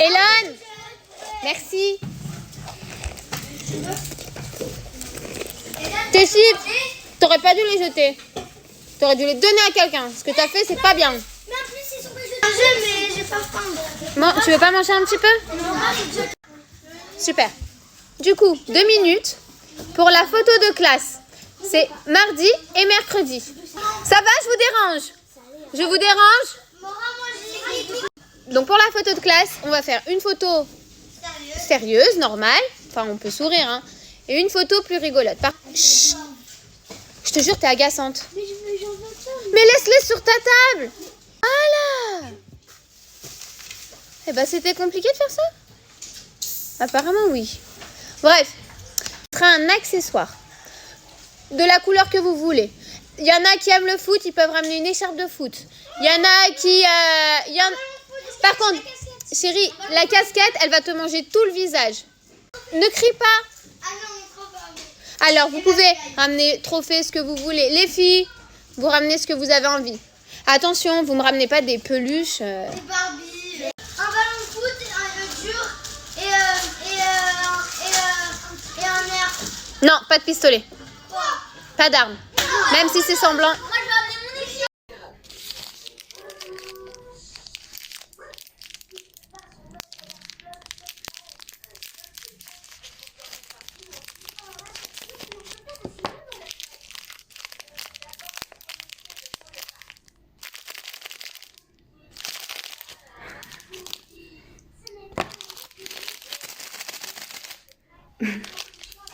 Elon, merci. Tes chips, t'aurais pas dû les jeter. T'aurais dû les donner à quelqu'un. Ce que t'as fait, c'est pas bien. Mais en plus, ils sont pas jetés. Un jeu, mais j'ai pas faim. Bon, tu veux pas manger un petit peu? Non, Super. Du coup, 2 minutes pour la photo de classe. C'est mardi et mercredi. Ça va, je vous dérange? Je vous dérange? Donc pour la photo de classe, on va faire une photo sérieuse, normale. Enfin, on peut sourire, hein. Et une photo plus rigolote. Chut. Je te jure, t'es agaçante. Mais laisse-les sur ta table. Voilà. Eh ben, c'était compliqué de faire ça? Apparemment, oui. Bref, ce sera un accessoire. De la couleur que vous voulez. Il y en a qui aiment le foot, ils peuvent ramener une écharpe de foot. Il y en a qui... Par contre, chérie, la casquette, elle va te manger tout le visage. Ne crie pas. Alors, vous pouvez ramener trophée, ce que vous voulez. Les filles, vous ramenez ce que vous avez envie. Attention, vous ne me ramenez pas des peluches. Des Barbie. Un ballon de foot, un dur et un air. Non, pas de pistolet. Pas d'armes. Même si c'est semblant. Moi, je vais amener mon équipe.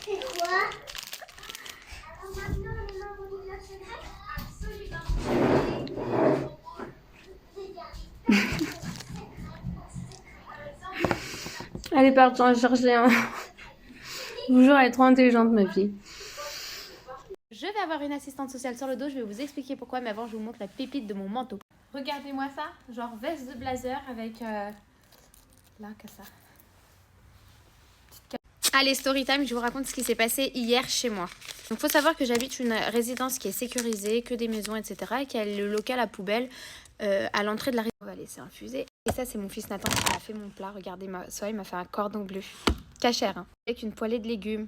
C'est quoi? Elle est partie en chercher un. Bonjour, elle est trop intelligente, ma fille. Je vais avoir une assistante sociale sur le dos, je vais vous expliquer pourquoi, mais avant je vous montre la pépite de mon manteau. Regardez-moi ça, genre veste de blazer avec... Là, comme ça. Allez, story time, je vous raconte ce qui s'est passé hier chez moi. Donc, il faut savoir que j'habite une résidence qui est sécurisée, que des maisons, etc. Et qui a le local à poubelle à l'entrée de la résidence. On va laisser infuser. Et ça, c'est mon fils Nathan qui m'a fait mon plat. Regardez, il m'a fait un cordon bleu. Cachère, hein, avec une poêlée de légumes.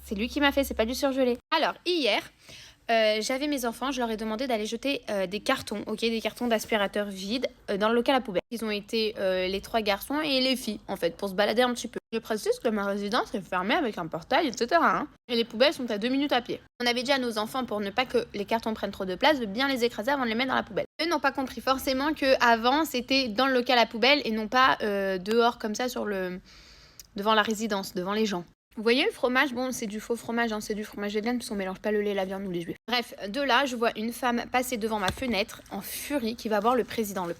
C'est lui qui m'a fait, c'est pas du surgelé. Alors, hier... j'avais mes enfants, je leur ai demandé d'aller jeter des cartons, des cartons d'aspirateur vides dans le local à poubelle. Ils ont été les 3 garçons et les filles, en fait, pour se balader un petit peu. Je précise que ma résidence est fermée avec un portail, etc. Hein. Et les poubelles sont à 2 minutes à pied. On avait dit à nos enfants, pour ne pas que les cartons prennent trop de place, de bien les écraser avant de les mettre dans la poubelle. Eux n'ont pas compris forcément qu'avant, c'était dans le local à poubelle et non pas dehors comme ça devant la résidence, devant les gens. Vous voyez le fromage, bon c'est du faux fromage, hein, c'est du fromage vegan puisqu'on mélange pas le lait, la viande ou les juifs. Bref, de là je vois une femme passer devant ma fenêtre en furie qui va voir le président de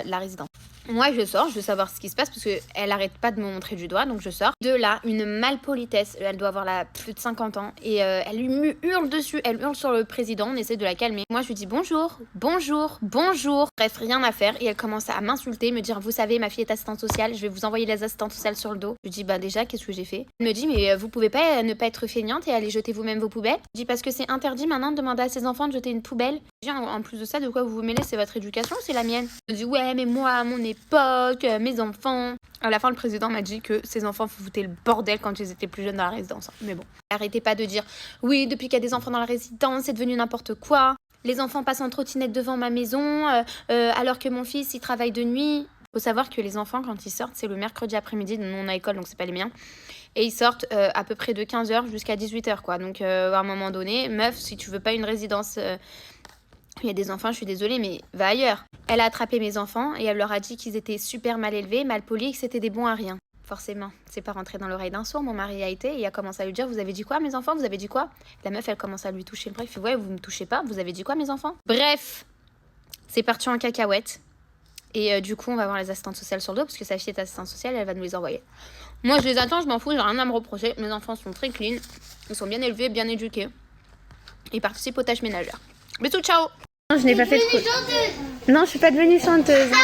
la résidence. Moi je sors, je veux savoir ce qui se passe parce qu'elle arrête pas de me montrer du doigt, donc je sors. De là, une malpolitesse, elle doit avoir plus de 50 ans et elle lui hurle dessus, elle hurle sur le président, on essaie de la calmer. Moi je lui dis bonjour, bonjour, bonjour. Bref, rien à faire et elle commence à m'insulter, me dire vous savez ma fille est assistante sociale, je vais vous envoyer les assistantes sociales sur le dos. Je lui dis bah déjà qu'est-ce que j'ai fait? Elle me dit mais vous pouvez pas ne pas être feignante et aller jeter vous-même vos poubelles. Je dis parce que c'est interdit maintenant de demander à ses enfants de jeter une poubelle. Je dis en plus de ça de quoi vous vous mêlez, c'est votre éducation, c'est la mienne. Je dis ouais mais moi à mon époque, mes enfants. À la fin le président m'a dit que ses enfants foutaient le bordel quand ils étaient plus jeunes dans la résidence. Mais bon, arrêtez pas de dire oui depuis qu'il y a des enfants dans la résidence c'est devenu n'importe quoi. Les enfants passent en trottinette devant ma maison alors que mon fils il travaille de nuit. Faut savoir que les enfants quand ils sortent c'est le mercredi après-midi, nous on a école donc c'est pas les miens. Et ils sortent à peu près de 15h jusqu'à 18h quoi. Donc à un moment donné, meuf, si tu veux pas une résidence il y a des enfants, je suis désolée, mais va ailleurs. Elle a attrapé mes enfants et elle leur a dit qu'ils étaient super mal élevés, mal polis, que c'était des bons à rien. Forcément, c'est pas rentré dans l'oreille d'un sourd. Mon mari a été et il a commencé à lui dire vous avez dit quoi mes enfants? Vous avez dit quoi? La meuf elle commence à lui toucher le bras. Il fait ouais vous me touchez pas, vous avez dit quoi mes enfants? Bref, c'est parti en cacahuète. Et du coup on va voir les assistantes sociales sur le dos parce que sa fille est assistante sociale, elle va nous les envoyer. Moi je les attends, je m'en fous, j'ai rien à me reprocher. Mes enfants sont très clean, ils sont bien élevés, bien éduqués. Ils participent aux tâches ménagères. Bisous, ciao. Non, je n'ai pas fait de coup. Non, je suis pas devenue chanteuse. Hein.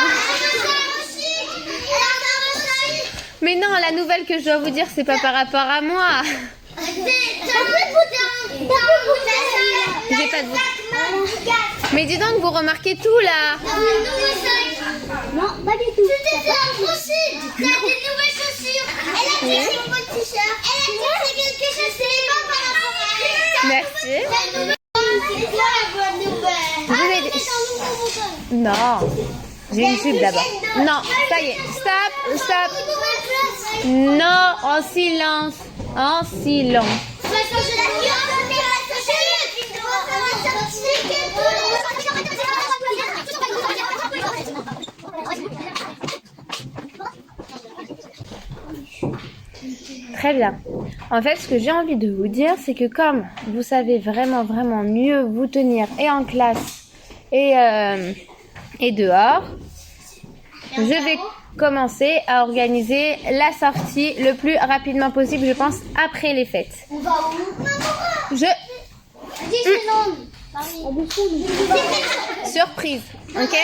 Mais non, la nouvelle que je dois vous dire, c'est pas par rapport à moi. J'ai pas de vous. Mais dis donc, vous remarquez tout là. Non, pas du tout. des nouvelles chaussures. Elle a dit c'est mon beau t-shirt. Elle a dit c'est quelque chose, c'est pas par rapport à elle. Merci. C'est quoi la bonne nouvelle? Vous avez des- Non. J'ai une pub d'abord. Non, ça y est. Stop, stop. Non, en silence. En silence. Très bien. En fait, ce que j'ai envie de vous dire, c'est que comme vous savez vraiment, vraiment mieux vous tenir et en classe et dehors, je vais commencer à organiser la sortie le plus rapidement possible, je pense, après les fêtes. On va où? Je... Disneyland. Surprise, ok?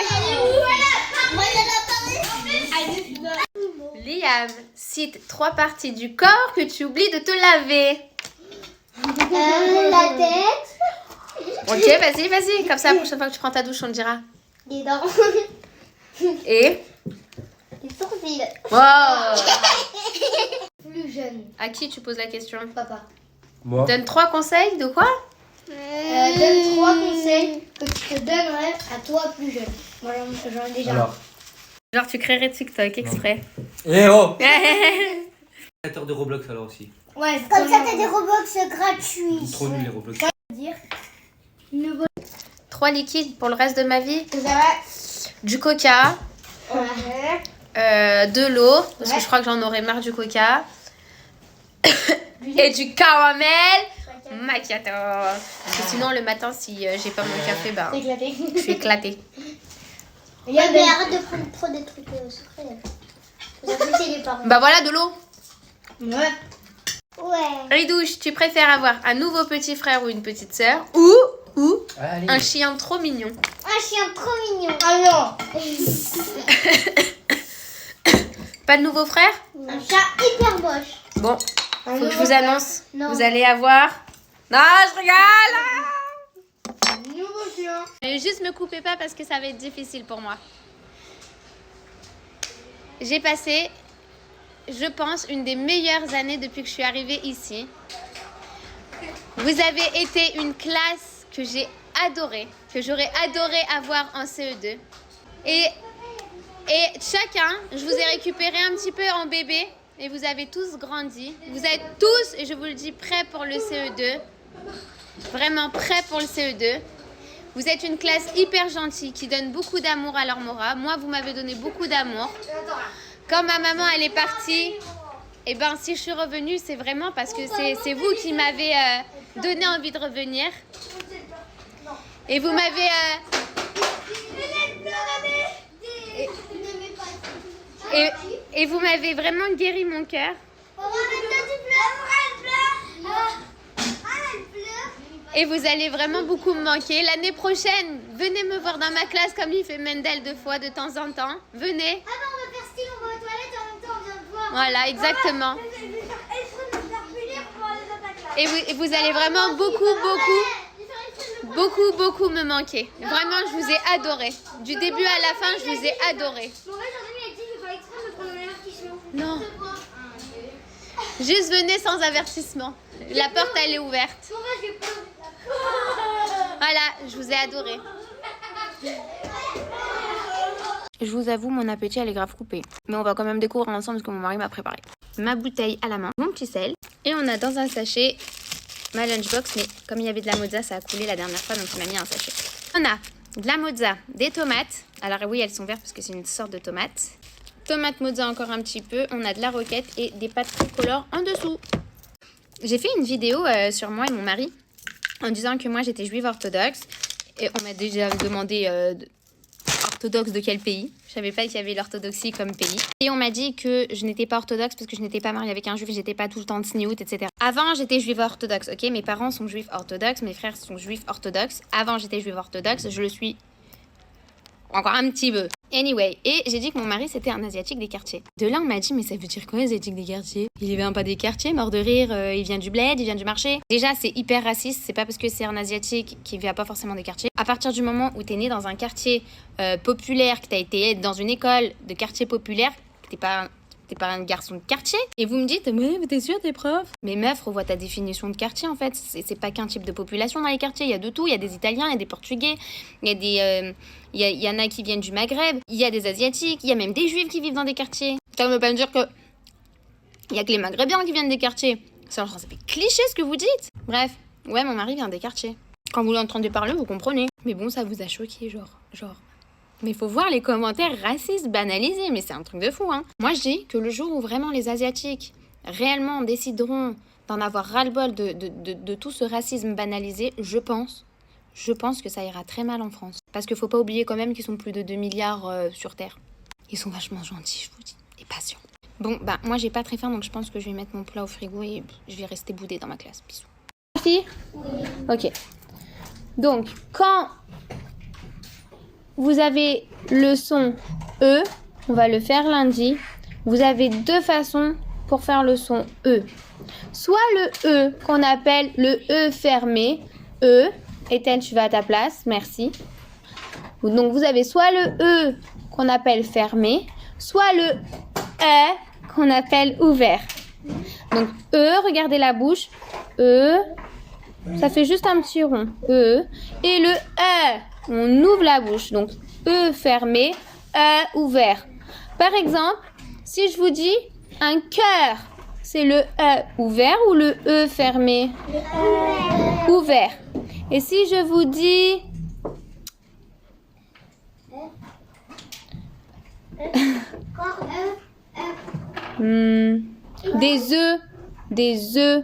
Liam, cite 3 parties du corps que tu oublies de te laver. La tête. Ok, vas-y, vas-y. Comme ça, la prochaine fois que tu prends ta douche, on te dira. Les dents. Et Les sourcils. wow. Plus jeune. À qui tu poses la question? Papa. Moi. Donne 3 conseils de quoi? Donne 3 conseils que tu te donnerais à toi plus jeune. Voilà, j'en ai déjà. Alors. Genre, tu créerais TikTok exprès. Eh oh. Créateur de Roblox alors aussi. Ouais, comme ça t'as des Roblox gratuits. Trop nul les Roblox. Dire 3 liquides pour le reste de ma vie. que ça va. Du coca, de l'eau, parce que Ouais. je crois que j'en aurais marre du coca. Et du caramel macchiato. Parce que sinon, le matin, si j'ai pas mon café, bah, C'est éclaté. je suis éclatée. Regarde, mais arrête de prendre trop des trucs secrets. Vous avez les parents. Bah voilà, de l'eau. Ouais. Ouais. Ridouche, tu préfères avoir un nouveau petit frère ou une petite sœur ou Allez. un chien trop mignon? Un chien trop mignon. Ah Pas de nouveau frère? non. Un chat hyper moche. Bon, Un faut que je nouveau vous frère. annonce. Non. Vous allez avoir... Non, je rigole. Un nouveau chien. Mais juste me coupez pas parce que ça va être difficile pour moi. J'ai passé, je pense, une des meilleures années depuis que je suis arrivée ici. Vous avez été une classe que j'ai adorée, que j'aurais adoré avoir en CE2. Et chacun, je vous ai récupéré un petit peu en bébé et vous avez tous grandi. Vous êtes tous, et je vous le dis, prêts pour le CE2. Vraiment prêts pour le CE2. Vous êtes une classe hyper gentille qui donne beaucoup d'amour à leur Mora. Moi, vous m'avez donné beaucoup d'amour. Quand ma maman, elle est partie, et ben si je suis revenue, c'est vraiment parce que c'est vous qui m'avez donné envie de revenir. Et vous m'avez... et vous m'avez vraiment guéri mon cœur. Et vous allez vraiment beaucoup me manquer. L'année prochaine, venez me voir dans ma classe comme il fait Mendel 2 fois de temps en temps. Venez. Ah bah on va faire style, on va aux toilettes en même temps, on vient te voir. Voilà, exactement. Et vous allez vraiment beaucoup me manquer. Vraiment, je vous ai adoré. Du début à la fin, je vous ai adoré. Mon vrai gendarme il a dit qu'il fallait exprès de me prendre un avertissement. Non. Juste venez sans avertissement. La porte, elle est ouverte. Mon vrai je vais pleurer. Voilà, je vous ai adoré. Je vous avoue, mon appétit, elle est grave coupée. Mais on va quand même découvrir ensemble ce que mon mari m'a préparé. Ma bouteille à la main, mon petit sel. Et on a dans un sachet ma lunchbox. Mais comme il y avait de la mozza, ça a coulé la dernière fois, donc on a mis un sachet. On a de la mozza, des tomates. Alors oui, elles sont vertes parce que c'est une sorte de tomate. Tomate mozza encore un petit peu. On a de la roquette et des pâtes tricolores en dessous. J'ai fait une vidéo sur moi et mon mari en disant que moi j'étais juive orthodoxe. Et on m'a déjà demandé orthodoxe de quel pays. Je savais pas qu'il y avait l'orthodoxie comme pays. Et on m'a dit que je n'étais pas orthodoxe parce que je n'étais pas mariée avec un juif, j'étais pas tout le temps de sniout, etc. Avant j'étais juive orthodoxe, ok. Mes parents sont juifs orthodoxes, mes frères sont juifs orthodoxes. Avant j'étais juive orthodoxe, je le suis encore un petit peu. Anyway, et j'ai dit que mon mari c'était un asiatique des quartiers. De là on m'a dit mais ça veut dire quoi asiatique des quartiers? Il vient pas des quartiers, mort de rire, il vient du bled, il vient du marché. Déjà c'est hyper raciste, c'est pas parce que c'est un asiatique qui vient pas forcément des quartiers. À partir du moment où t'es né dans un quartier populaire, que t'as été dans une école de quartier populaire, que t'es pas t'es pas un garçon de quartier. Et vous me dites, mais t'es sûr, t'es prof? Mais meuf, revois ta définition de quartier en fait. C'est pas qu'un type de population dans les quartiers. Il y a de tout. Il y a des Italiens, il y a des Portugais, il y a des, il y en a qui viennent du Maghreb, il y a des Asiatiques, il y a même des Juifs qui vivent dans des quartiers. Ça ne veut pas me dire que il y a que les Maghrébins qui viennent des quartiers. Ça fait cliché ce que vous dites. Bref, ouais, mon mari vient des quartiers. Quand vous l'entendez parler, vous comprenez. Mais bon, ça vous a choqué, genre. Mais faut voir les commentaires racistes banalisés, mais c'est un truc de fou, hein. Moi, je dis que le jour où vraiment les Asiatiques réellement décideront d'en avoir ras-le-bol de tout ce racisme banalisé, je pense que ça ira très mal en France. Parce qu'il faut pas oublier quand même qu'ils sont plus de 2 milliards sur Terre. Ils sont vachement gentils, je vous dis, et patients. Bon, bah, moi, j'ai pas très faim, donc je pense que je vais mettre mon plat au frigo et je vais rester boudée dans ma classe. Bisous. Fille ? Ok. Donc, quand vous avez le son E, on va le faire lundi. Vous avez 2 façons pour faire le son E. Soit le E qu'on appelle le E fermé. E. Ethel, tu vas à ta place. Merci. Donc, vous avez soit le E qu'on appelle fermé, soit le E qu'on appelle ouvert. Donc, E, regardez la bouche. E. Ça fait juste un petit rond. E. Et le E. On ouvre la bouche. Donc, E fermé, E ouvert. Par exemple, si je vous dis un cœur, c'est le E ouvert ou le E fermé? Ouvert. Et si je vous dis des œufs,